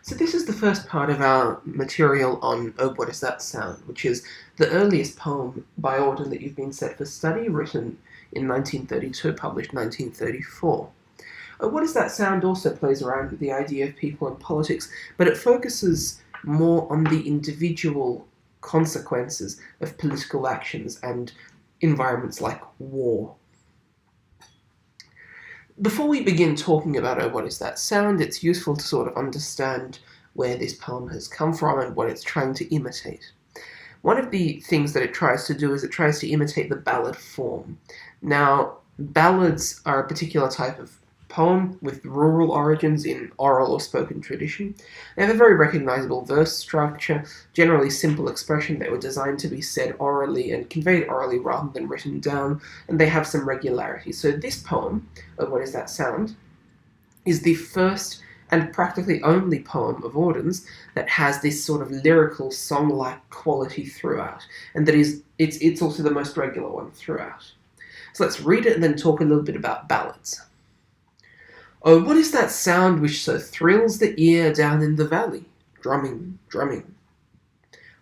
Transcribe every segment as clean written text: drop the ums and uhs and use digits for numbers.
So this is the first part of our material on Oh, What Is That Sound, which is the earliest poem by Auden that you've been set for study, written in 1932, published 1934. Oh, What Is That Sound also plays around with the idea of people and politics, but it focuses more on the individual consequences of political actions and environments like war. Before we begin talking about Oh, What Is That Sound, it's useful to sort of understand where this poem has come from and what it's trying to imitate. One of the things that it tries to do is it tries to imitate the ballad form. Now, ballads are a particular type of poem with rural origins in oral or spoken tradition. They have a very recognizable verse structure, generally simple expression that were designed to be said orally and conveyed orally rather than written down, and they have some regularity. So this poem, of What Is That Sound, is the first and practically only poem of Auden's that has this sort of lyrical, song-like quality throughout, and that it's also the most regular one throughout. So let's read it and then talk a little bit about ballads. Oh, what is that sound which so thrills the ear down in the valley? Drumming, drumming.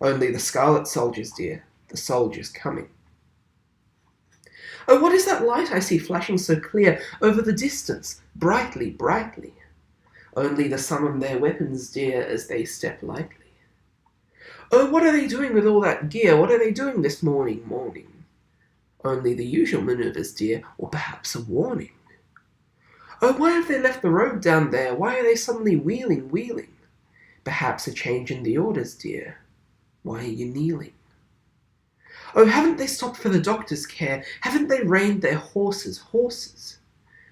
Only the scarlet soldiers, dear, the soldiers coming. Oh, what is that light I see flashing so clear over the distance, brightly, brightly? Only the summon their weapons, dear, as they step lightly. Oh, what are they doing with all that gear? What are they doing this morning? Only the usual manoeuvres, dear, or perhaps a warning. Oh, why have they left the road down there? Why are they suddenly wheeling? Perhaps a change in the orders, dear. Why are you kneeling? Oh, haven't they stopped for the doctor's care? Haven't they reined their horses?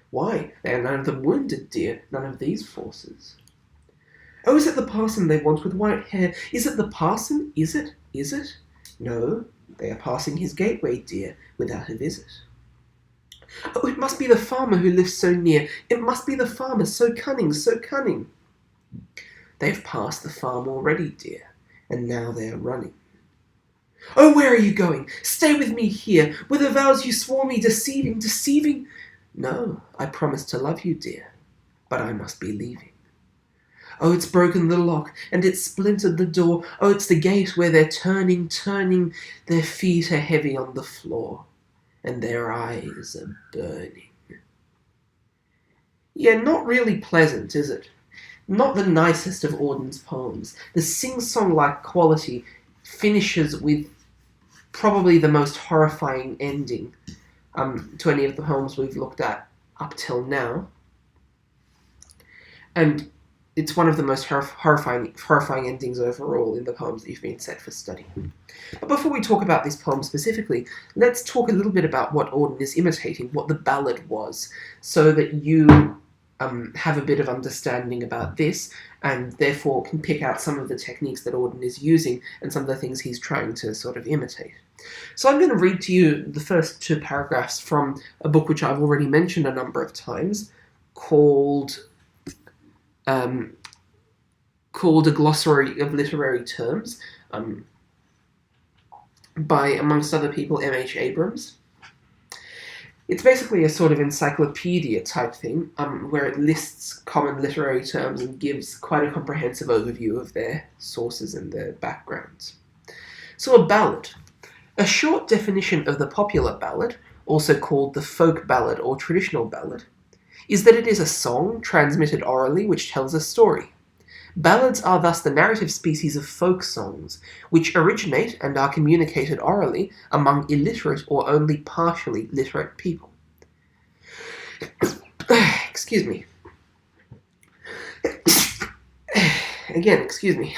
Why, they are none of them wounded, dear, none of these forces. Oh, is it the parson they want with white hair? Is it the parson? Is it? No, they are passing his gateway, dear, without a visit. Oh, it must be the farmer who lives so near. It must be the farmer, so cunning, so cunning. They've passed the farm already, dear, and now they are running. Oh, where are you going? Stay with me here. Were the vows you swore me deceiving? No, I promised to love you, dear, but I must be leaving. Oh, it's broken the lock, and it's splintered the door. Oh, it's the gate where they're turning. Their feet are heavy on the floor, and their eyes are burning. Yeah, not really pleasant, is it? Not the nicest of Auden's poems. The sing-song-like quality finishes with probably the most horrifying ending to any of the poems we've looked at up till now. And it's one of the most horrifying endings overall in the poems that you've been set for study. But before we talk about this poem specifically, let's talk a little bit about what Auden is imitating, what the ballad was, so that you have a bit of understanding about this, and therefore can pick out some of the techniques that Auden is using and some of the things he's trying to sort of imitate. So I'm going to read to you the first two paragraphs from a book which I've already mentioned a number of times, called A Glossary of Literary Terms, by, amongst other people, M.H. Abrams. It's basically a sort of encyclopedia type thing, where it lists common literary terms and gives quite a comprehensive overview of their sources and their backgrounds. So a ballad. A short definition of the popular ballad, also called the folk ballad or traditional ballad, is that it is a song transmitted orally which tells a story. Ballads are thus the narrative species of folk songs, which originate and are communicated orally among illiterate or only partially literate people. Excuse me. Again, excuse me.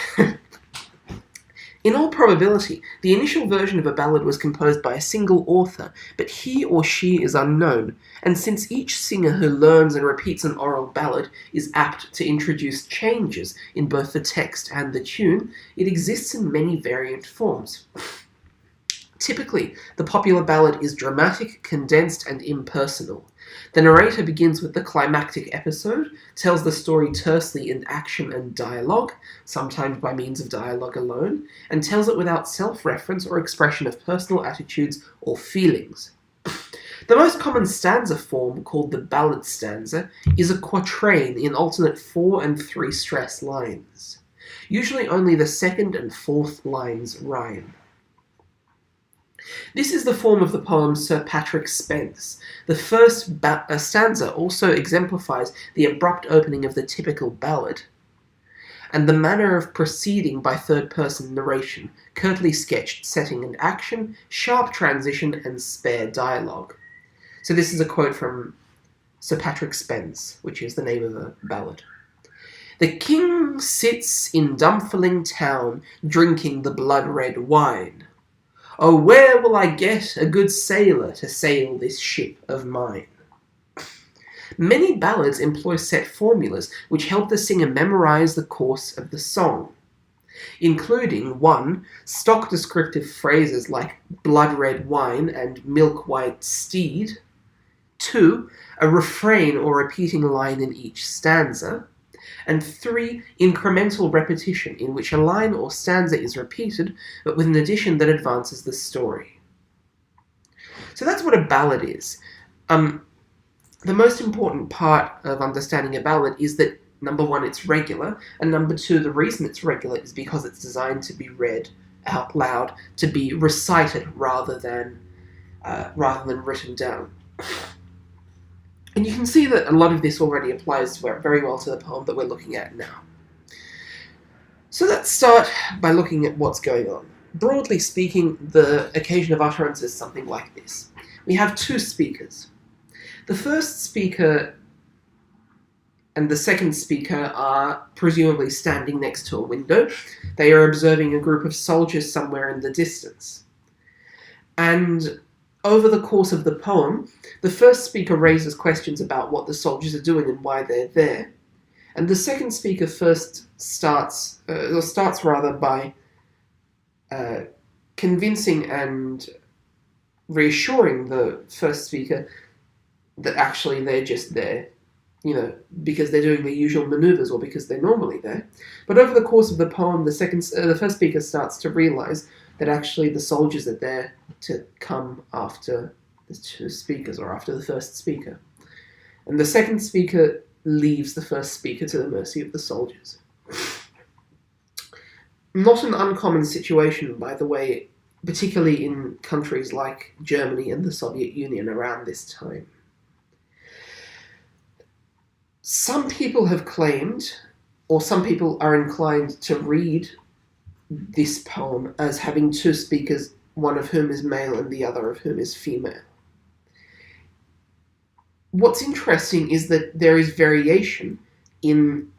In all probability, the initial version of a ballad was composed by a single author, but he or she is unknown, and since each singer who learns and repeats an oral ballad is apt to introduce changes in both the text and the tune, it exists in many variant forms. Typically, the popular ballad is dramatic, condensed, and impersonal. The narrator begins with the climactic episode, tells the story tersely in action and dialogue, sometimes by means of dialogue alone, and tells it without self-reference or expression of personal attitudes or feelings. The most common stanza form, called the ballad stanza, is a quatrain in alternate 4 and 3 stress lines. Usually only the second and fourth lines rhyme. This is the form of the poem Sir Patrick Spens. The first stanza also exemplifies the abrupt opening of the typical ballad, and the manner of proceeding by third-person narration, curtly sketched setting and action, sharp transition, and spare dialogue. So this is a quote from Sir Patrick Spens, which is the name of a ballad. The king sits in Dunfermline town, drinking the blood-red wine. Oh, where will I get a good sailor to sail this ship of mine? Many ballads employ set formulas which help the singer memorize the course of the song, including 1. Stock descriptive phrases like blood-red wine and milk-white steed, 2. A refrain or repeating line in each stanza, and 3. Incremental repetition, in which a line or stanza is repeated, but with an addition that advances the story. So that's what a ballad is. The most important part of understanding a ballad is that, number 1, it's regular, and number 2, the reason it's regular is because it's designed to be read out loud, to be recited rather than written down. And you can see that a lot of this already applies very well to the poem that we're looking at now. So let's start by looking at what's going on. Broadly speaking, the occasion of utterance is something like this. We have 2 speakers. The first speaker and the second speaker are presumably standing next to a window. They are observing a group of soldiers somewhere in the distance. And over the course of the poem, the first speaker raises questions about what the soldiers are doing and why they're there. And the second speaker starts by convincing and reassuring the first speaker that actually they're just there, because they're doing the usual maneuvers or because they're normally there. But over the course of the poem, the first speaker starts to realize that actually the soldiers are there to come after the 2 speakers or after the first speaker. And the second speaker leaves the first speaker to the mercy of the soldiers. Not an uncommon situation, by the way, particularly in countries like Germany and the Soviet Union around this time. Some people have claimed, or some people are inclined to read this poem as having 2 speakers, one of whom is male and the other of whom is female. What's interesting is that there is variation in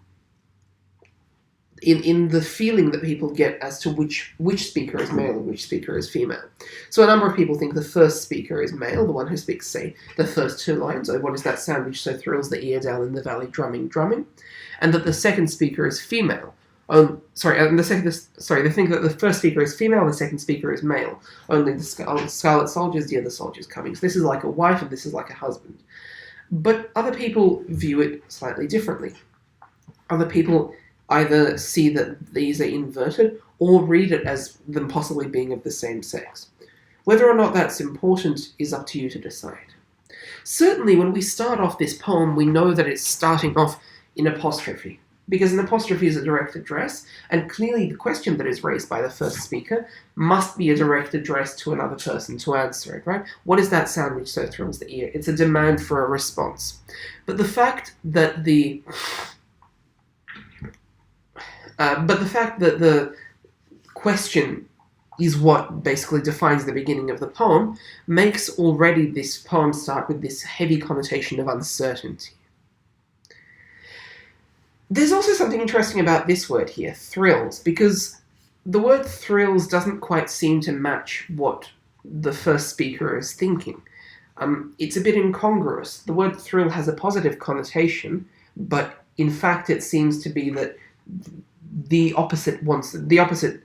the feeling that people get as to which speaker is male and which speaker is female. So a number of people think the first speaker is male, the one who speaks, say, the first 2 lines, "Oh, what is that sound which so thrills the ear down in the valley, drumming, drumming?" And that the second speaker is female. They think that the first speaker is female and the second speaker is male. Only the scarlet soldiers, the other soldiers coming. So this is like a wife and this is like a husband. But other people view it slightly differently. Other people either see that these are inverted or read it as them possibly being of the same sex. Whether or not that's important is up to you to decide. Certainly, when we start off this poem, we know that it's starting off in apostrophe, because an apostrophe is a direct address, and clearly the question that is raised by the first speaker must be a direct address to another person to answer it, right? What is that sound which so thrills the ear? It's a demand for a response. But the fact that the question is what basically defines the beginning of the poem makes already this poem start with this heavy connotation of uncertainty. There's also something interesting about this word here, thrills, because the word thrills doesn't quite seem to match what the first speaker is thinking. It's a bit incongruous. The word thrill has a positive connotation, but in fact it seems to be that the opposite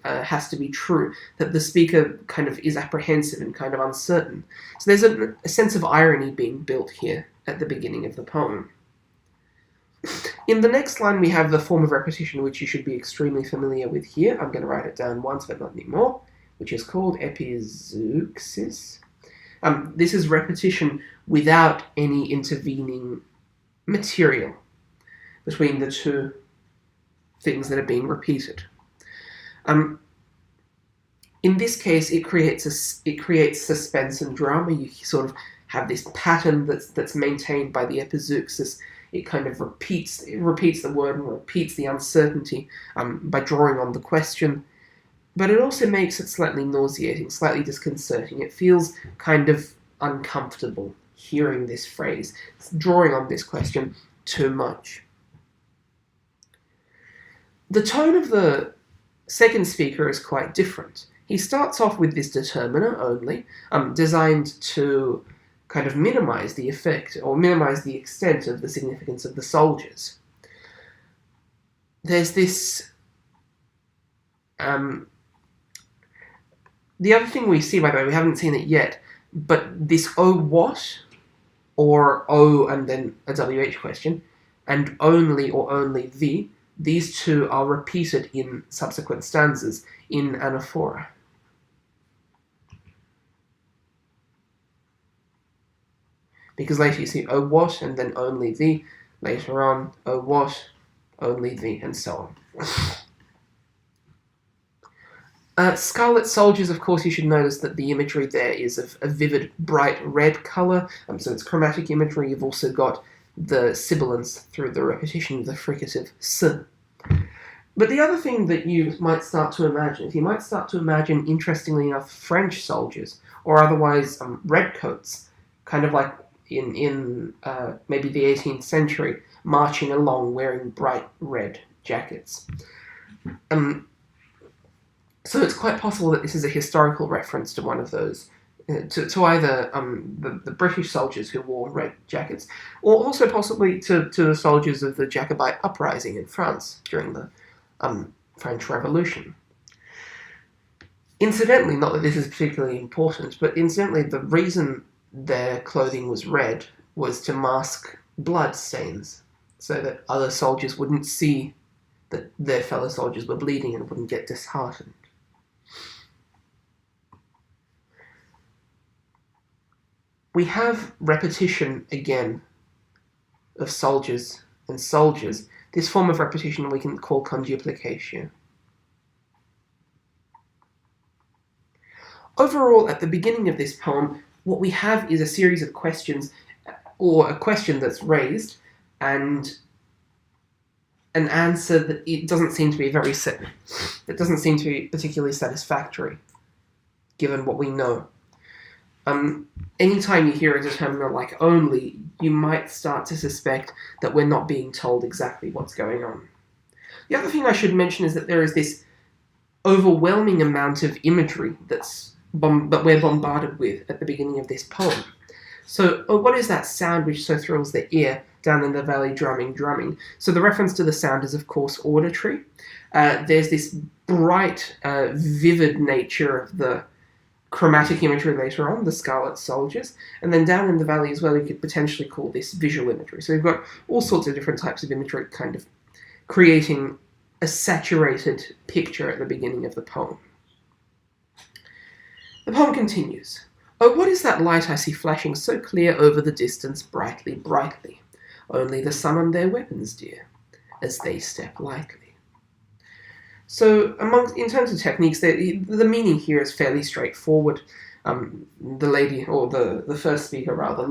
has to be true, that the speaker kind of is apprehensive and kind of uncertain. So there's a sense of irony being built here at the beginning of the poem. In the next line we have the form of repetition which you should be extremely familiar with here. I'm going to write it down once but not anymore, which is called epizeuxis. This is repetition without any intervening material between the two things that are being repeated. In this case, it creates suspense and drama. You sort of have this pattern that's maintained by the epizeuxis. It kind of repeats the word and repeats the uncertainty by drawing on the question. But it also makes it slightly nauseating, slightly disconcerting. It feels kind of uncomfortable hearing this phrase, drawing on this question too much. The tone of the second speaker is quite different. He starts off with this determiner only, designed to kind of minimize the effect or minimize the extent of the significance of the soldiers. There's this... the other thing we see, by the way, we haven't seen it yet, but this "oh what?" or "oh" and then a WH question, and "only" or "only the," these two are repeated in subsequent stanzas in anaphora. Because later you see "oh what" and then "only the," later on "oh what," "only the," and so on. Scarlet soldiers, of course, you should notice that the imagery there is of a vivid, bright red colour, so it's chromatic imagery. You've also got the sibilance through the repetition of the fricative s. But the other thing that you might start to imagine is you might start to imagine, interestingly enough, French soldiers, or otherwise redcoats, kind of like in maybe the 18th century, marching along wearing bright red jackets. So it's quite possible that this is a historical reference to one of those, to either the British soldiers who wore red jackets, or also possibly to the soldiers of the Jacobite uprising in France during the French Revolution. Incidentally, not that this is particularly important, but incidentally, the reason their clothing was red was to mask blood stains, so that other soldiers wouldn't see that their fellow soldiers were bleeding and wouldn't get disheartened. We have repetition again of soldiers and soldiers. This form of repetition we can call conduplication. Overall, at the beginning of this poem, what we have is a series of questions, or a question that's raised, and an answer that it doesn't seem to be that doesn't seem to be particularly satisfactory, given what we know. Anytime you hear a determiner like "only," you might start to suspect that we're not being told exactly what's going on. The other thing I should mention is that there is this overwhelming amount of imagery that we're bombarded with at the beginning of this poem. So, what is that sound which so thrills the ear down in the valley, drumming, drumming? So the reference to the sound is, of course, auditory. There's this bright, vivid nature of the chromatic imagery later on, the scarlet soldiers, and then down in the valley as well, you could potentially call this visual imagery. So you've got all sorts of different types of imagery kind of creating a saturated picture at the beginning of the poem. The poem continues. "Oh, what is that light I see flashing so clear over the distance, brightly, brightly? Only the sun and their weapons, dear, as they step lightly." So, in terms of techniques, the meaning here is fairly straightforward. The lady, or the first speaker rather,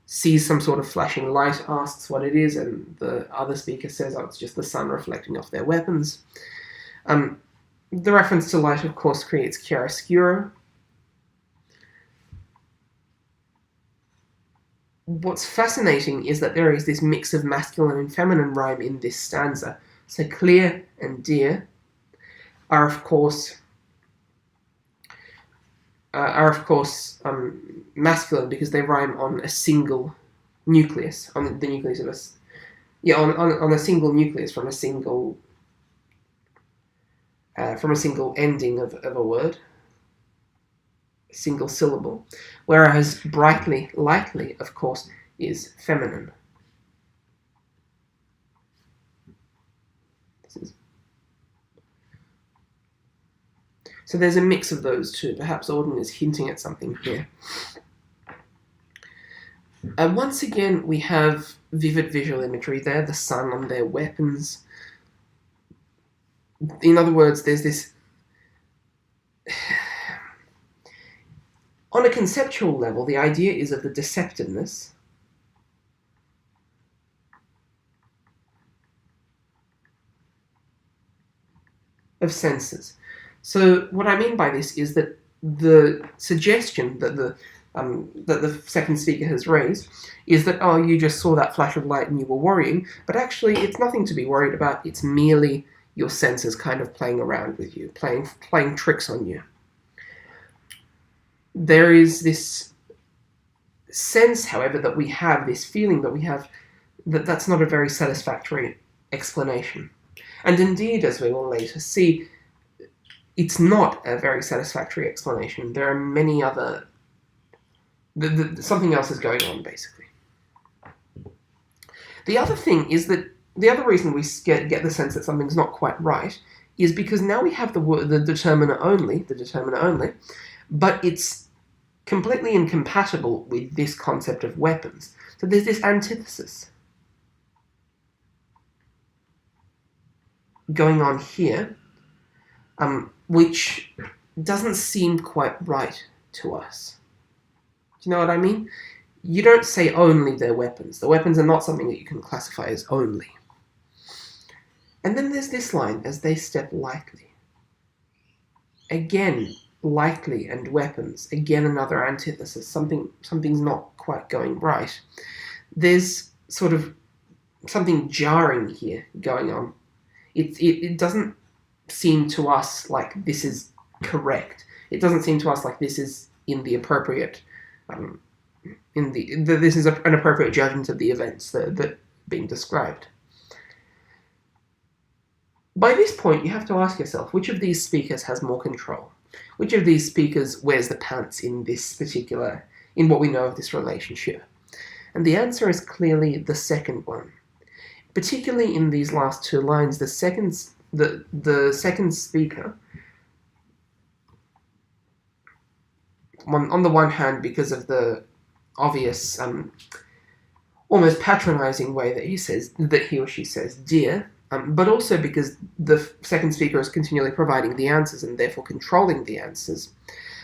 sees some sort of flashing light, asks what it is, and the other speaker says, "Oh, it's just the sun reflecting off their weapons." The reference to light, of course, creates chiaroscuro. What's fascinating is that there is this mix of masculine and feminine rhyme in this stanza. So clear and dear are of course masculine because they rhyme on a single nucleus, on the nucleus of on a single nucleus from a single ending of a word, a single syllable, whereas brightly, lightly, of course, is feminine. So there's a mix of those two. Perhaps Auden is hinting at something here. Once again, we have vivid visual imagery there, the sun on their weapons. In other words, there's this... On a conceptual level, the idea is of the deceptiveness of senses. So what I mean by this is that the suggestion that the second speaker has raised is that, oh, you just saw that flash of light and you were worrying, but actually it's nothing to be worried about. It's merely your senses kind of playing around with you, playing tricks on you. There is this sense, however, that we have, this feeling that we have, that that's not a very satisfactory explanation. And indeed, as we will later see, it's not a very satisfactory explanation. There are many other... something else is going on, basically. The other thing is that the other reason we get the sense that something's not quite right is because now we have the determiner only, but it's completely incompatible with this concept of weapons. So there's this antithesis going on here, which doesn't seem quite right to us. Do you know what I mean? You don't say only they're weapons. The weapons are not something that you can classify as only. And then there's this line, as they step lightly. Again, lightly and weapons. Again, another antithesis. Something's not quite going right. There's sort of something jarring here going on. It doesn't seem to us like this is correct. It doesn't seem to us like this is in the appropriate... this is an appropriate judgment of the events that are being described. By this point, you have to ask yourself, which of these speakers has more control? Which of these speakers wears the pants in this particular, in what we know of this relationship? And the answer is clearly the second one. Particularly in these last two lines, the second speaker, on the one hand, because of the obvious, almost patronizing way that he or she says "dear," but also because the second speaker is continually providing the answers and therefore controlling the answers.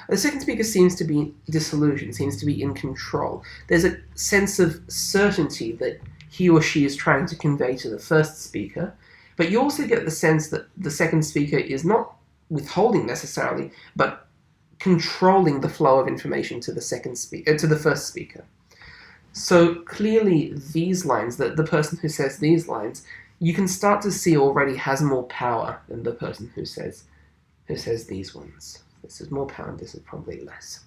The second speaker seems to be disillusioned, seems to be in control. There's a sense of certainty that he or she is trying to convey to the first speaker, but you also get the sense that the second speaker is not withholding necessarily, but controlling the flow of information to the first speaker. So clearly these lines, the person who says these lines, you can start to see already has more power than the person who says these ones. This is more power, this is probably less.